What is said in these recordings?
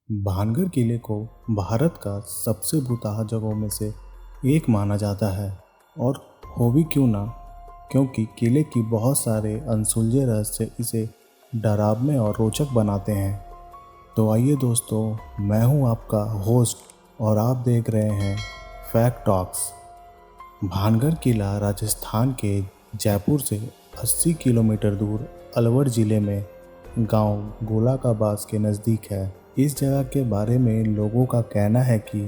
भानगढ़ किले को भारत का सबसे भूतहा जगहों में से एक माना जाता है। और हो भी क्यों ना, क्योंकि किले की बहुत सारे अनसुलझे रहस्य इसे डरावने और रोचक बनाते हैं। तो आइए दोस्तों, मैं हूं आपका होस्ट और आप देख रहे हैं फैक्ट टॉक्स। भानगढ़ किला राजस्थान के जयपुर से 80 किलोमीटर दूर अलवर ज़िले में गांव गोलाकाबाज के नज़दीक है। इस जगह के बारे में लोगों का कहना है कि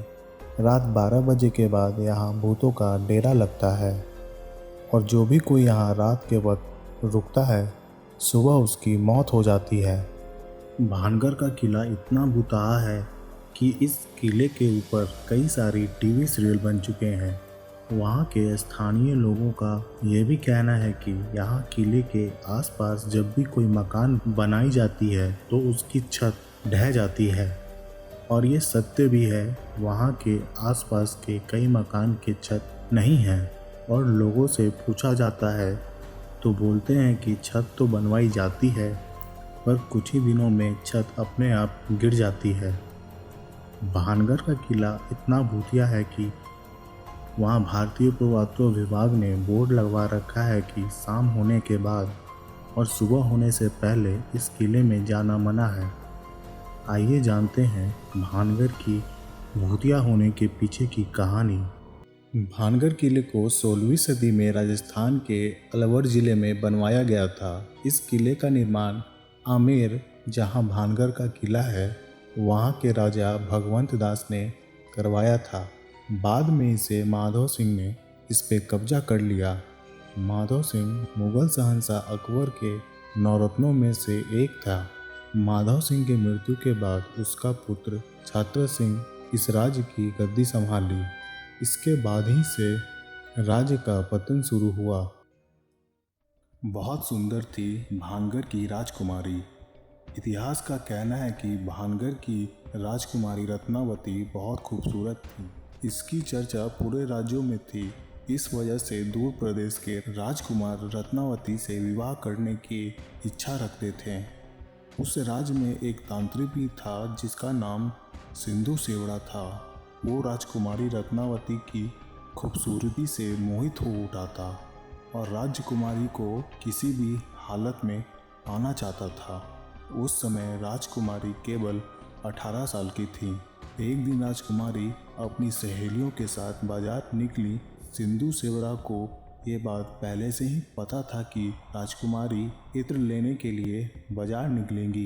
रात 12 बजे के बाद यहाँ भूतों का डेरा लगता है और जो भी कोई यहाँ रात के वक्त रुकता है, सुबह उसकी मौत हो जाती है। भानगढ़ का किला इतना भूतहा है कि इस किले के ऊपर कई सारी टीवी सीरियल बन चुके हैं। वहाँ के स्थानीय लोगों का ये भी कहना है कि यहाँ किले के आसपास जब भी कोई मकान बनाई जाती है तो उसकी छत ढह जाती है। और ये सत्य भी है, वहाँ के आसपास के कई मकान की छत नहीं है और लोगों से पूछा जाता है तो बोलते हैं कि छत तो बनवाई जाती है पर कुछ ही दिनों में छत अपने आप गिर जाती है। भानगढ़ का किला इतना भूतिया है कि वहाँ भारतीय पुरातत्व विभाग ने बोर्ड लगवा रखा है कि शाम होने के बाद और सुबह होने से पहले इस किले में जाना मना है। आइए जानते हैं भानगढ़ की भूतिया होने के पीछे की कहानी। भानगढ़ किले को 16वीं सदी में राजस्थान के अलवर ज़िले में बनवाया गया था। इस किले का निर्माण आमेर, जहां भानगढ़ का किला है, वहां के राजा भगवंत दास ने करवाया था। बाद में इसे माधव सिंह ने इस पे कब्जा कर लिया। माधव सिंह मुगल शहंशाह अकबर के नौरत्नों में से एक था। माधव सिंह की मृत्यु के बाद उसका पुत्र छत्र सिंह इस राज्य की गद्दी संभाली। इसके बाद ही से राज्य का पतन शुरू हुआ। बहुत सुंदर थी भानगढ़ की राजकुमारी। इतिहास का कहना है कि भानगढ़ की राजकुमारी रत्नावती बहुत खूबसूरत थी। इसकी चर्चा पूरे राज्यों में थी। इस वजह से दूर प्रदेश के राजकुमार रत्नावती से विवाह करने की इच्छा रखते थे। उस राज्य में एक तांत्रिक भी था जिसका नाम सिंधु सेवड़ा था। वो राजकुमारी रत्नावती की खूबसूरती से मोहित हो उठा था और राजकुमारी को किसी भी हालत में पाना चाहता था। उस समय राजकुमारी केवल 18 साल की थी। एक दिन राजकुमारी अपनी सहेलियों के साथ बाजार निकली। सिंधु सेवड़ा को ये बात पहले से ही पता था कि राजकुमारी इत्र लेने के लिए बाजार निकलेंगी।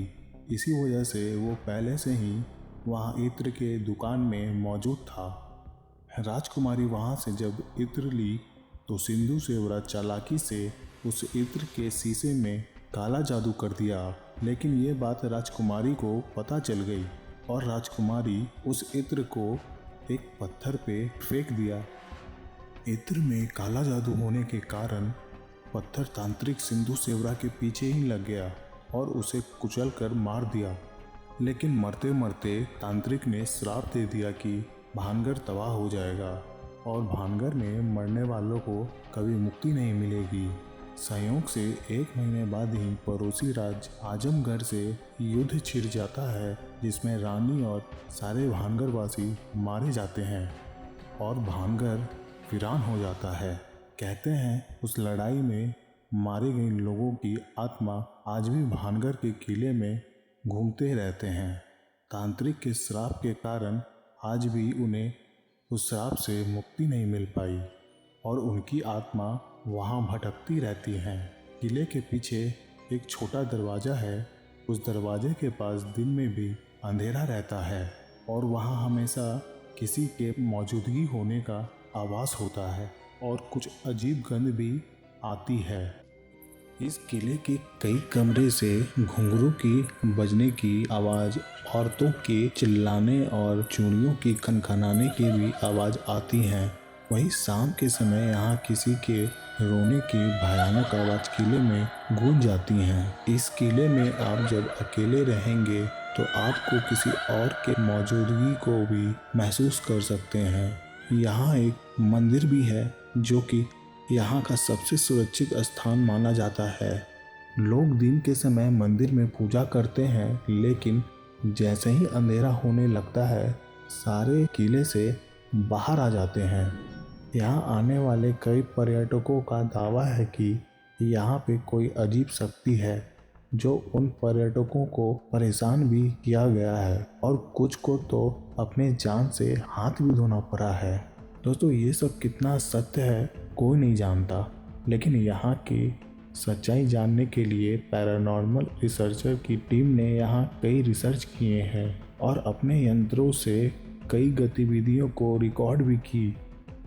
इसी वजह से वो पहले से ही वहाँ इत्र के दुकान में मौजूद था। राजकुमारी वहाँ से जब इत्र ली तो सिंधु सेवड़ा चालाकी से उस इत्र के शीशे में काला जादू कर दिया। लेकिन ये बात राजकुमारी को पता चल गई और राजकुमारी उस इत्र को एक पत्थर पे फेंक दिया। इत्र में काला जादू होने के कारण पत्थर तांत्रिक सिंधु सेवड़ा के पीछे ही लग गया और उसे कुचल कर मार दिया। लेकिन मरते मरते तांत्रिक ने श्राप दे दिया कि भानगढ़ तबाह हो जाएगा और भानगढ़ में मरने वालों को कभी मुक्ति नहीं मिलेगी। संयोग से 1 महीने बाद ही पड़ोसी राज्य आजमगढ़ से युद्ध छिड़ जाता है, जिसमें रानी और सारे भानगढ़ वासी मारे जाते हैं और भानगढ़ वीरान हो जाता है। कहते हैं उस लड़ाई में मारे गए लोगों की आत्मा आज भी भानगढ़ के किले में घूमते रहते हैं। तांत्रिक के श्राप के कारण आज भी उन्हें उस श्राप से मुक्ति नहीं मिल पाई और उनकी आत्मा वहाँ भटकती रहती हैं। किले के पीछे एक छोटा दरवाज़ा है। उस दरवाजे के पास दिन में भी अंधेरा रहता है और वहाँ हमेशा किसी के मौजूदगी होने का आभास होता है और कुछ अजीब गंध भी आती है। इस किले के कई कमरे से घुंघरू की बजने की आवाज़, औरतों के चिल्लाने और चूड़ियों की खनखनाने की भी आवाज़ आती हैं। वहीं शाम के समय यहाँ किसी के रोने की भयानक आवाज़ किले में गूंज जाती हैं। इस किले में आप जब अकेले रहेंगे तो आपको किसी और के मौजूदगी को भी महसूस कर सकते हैं। यहाँ एक मंदिर भी है जो कि यहाँ का सबसे सुरक्षित स्थान माना जाता है। लोग दिन के समय मंदिर में पूजा करते हैं, लेकिन जैसे ही अंधेरा होने लगता है सारे किले से बाहर आ जाते हैं। यहाँ आने वाले कई पर्यटकों का दावा है कि यहाँ पे कोई अजीब शक्ति है जो उन पर्यटकों को परेशान भी किया गया है और कुछ को तो अपने जान से हाथ भी धोना पड़ा है। दोस्तों ये सब कितना सत्य है कोई नहीं जानता, लेकिन यहाँ की सच्चाई जानने के लिए पैरानॉर्मल रिसर्चर की टीम ने यहाँ कई रिसर्च किए हैं और अपने यंत्रों से कई गतिविधियों को रिकॉर्ड भी की।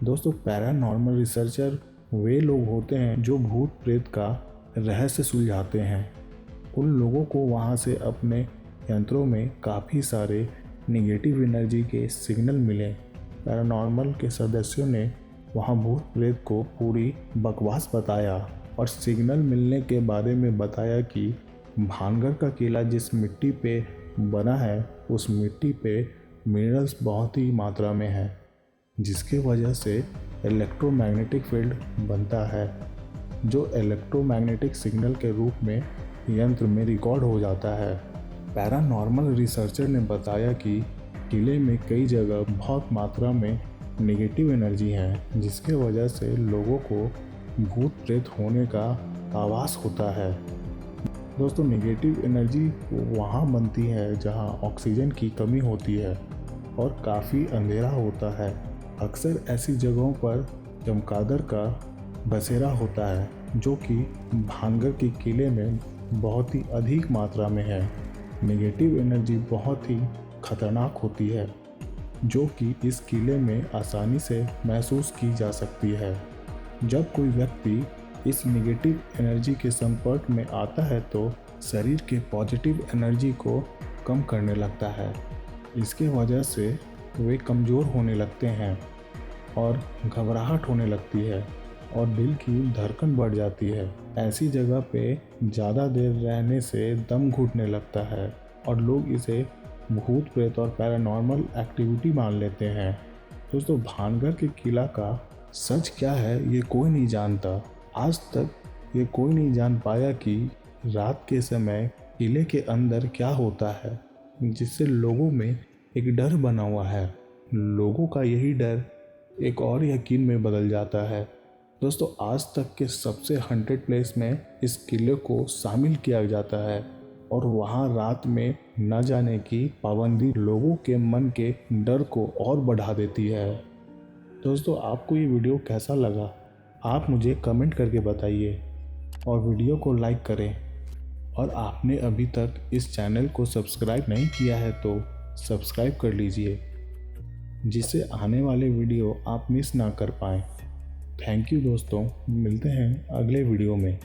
दोस्तों पैरानॉर्मल रिसर्चर वे लोग होते हैं जो भूत प्रेत का रहस्य सुलझाते हैं। उन लोगों को वहाँ से अपने यंत्रों में काफ़ी सारे नेगेटिव एनर्जी के सिग्नल मिले। पैरानॉर्मल के सदस्यों ने वहाँ भूत प्रेत को पूरी बकवास बताया और सिग्नल मिलने के बारे में बताया कि भानगढ़ का किला जिस मिट्टी पे बना है उस मिट्टी पे मिनरल्स बहुत ही मात्रा में है, जिसके वजह से इलेक्ट्रोमैग्नेटिक फील्ड बनता है जो इलेक्ट्रोमैग्नेटिक सिग्नल के रूप में यंत्र में रिकॉर्ड हो जाता है। पैरानॉर्मल रिसर्चर ने बताया कि किले में कई जगह बहुत मात्रा में नेगेटिव एनर्जी है, जिसके वजह से लोगों को भूत प्रेत होने का आभास होता है। दोस्तों नेगेटिव एनर्जी वहाँ बनती है जहाँ ऑक्सीजन की कमी होती है और काफ़ी अंधेरा होता है। अक्सर ऐसी जगहों पर चमगादड़ का बसेरा होता है जो कि भानगढ़ के किले में बहुत ही अधिक मात्रा में है। नेगेटिव एनर्जी बहुत ही खतरनाक होती है जो कि इस किले में आसानी से महसूस की जा सकती है। जब कोई व्यक्ति इस नेगेटिव एनर्जी के संपर्क में आता है तो शरीर के पॉजिटिव एनर्जी को कम करने लगता है। इसके वजह से वे कमज़ोर होने लगते हैं और घबराहट होने लगती है और दिल की धड़कन बढ़ जाती है। ऐसी जगह पे ज़्यादा देर रहने से दम घुटने लगता है और लोग इसे भूत प्रेत और पैरानॉर्मल एक्टिविटी मान लेते हैं। दोस्तों भानगढ़ के किला का सच क्या है ये कोई नहीं जानता। आज तक ये कोई नहीं जान पाया कि रात के समय किले के अंदर क्या होता है, जिससे लोगों में एक डर बना हुआ है। लोगों का यही डर एक और यकीन में बदल जाता है। दोस्तों आज तक के सबसे हॉन्टेड प्लेस में इस किले को शामिल किया जाता है और वहाँ रात में न जाने की पाबंदी लोगों के मन के डर को और बढ़ा देती है। दोस्तों आपको ये वीडियो कैसा लगा आप मुझे कमेंट करके बताइए और वीडियो को लाइक करें और आपने अभी तक इस चैनल को सब्सक्राइब नहीं किया है तो सब्सक्राइब कर लीजिए, जिससे आने वाले वीडियो आप मिस ना कर पाएँ। थैंक यू दोस्तों, मिलते हैं अगले वीडियो में।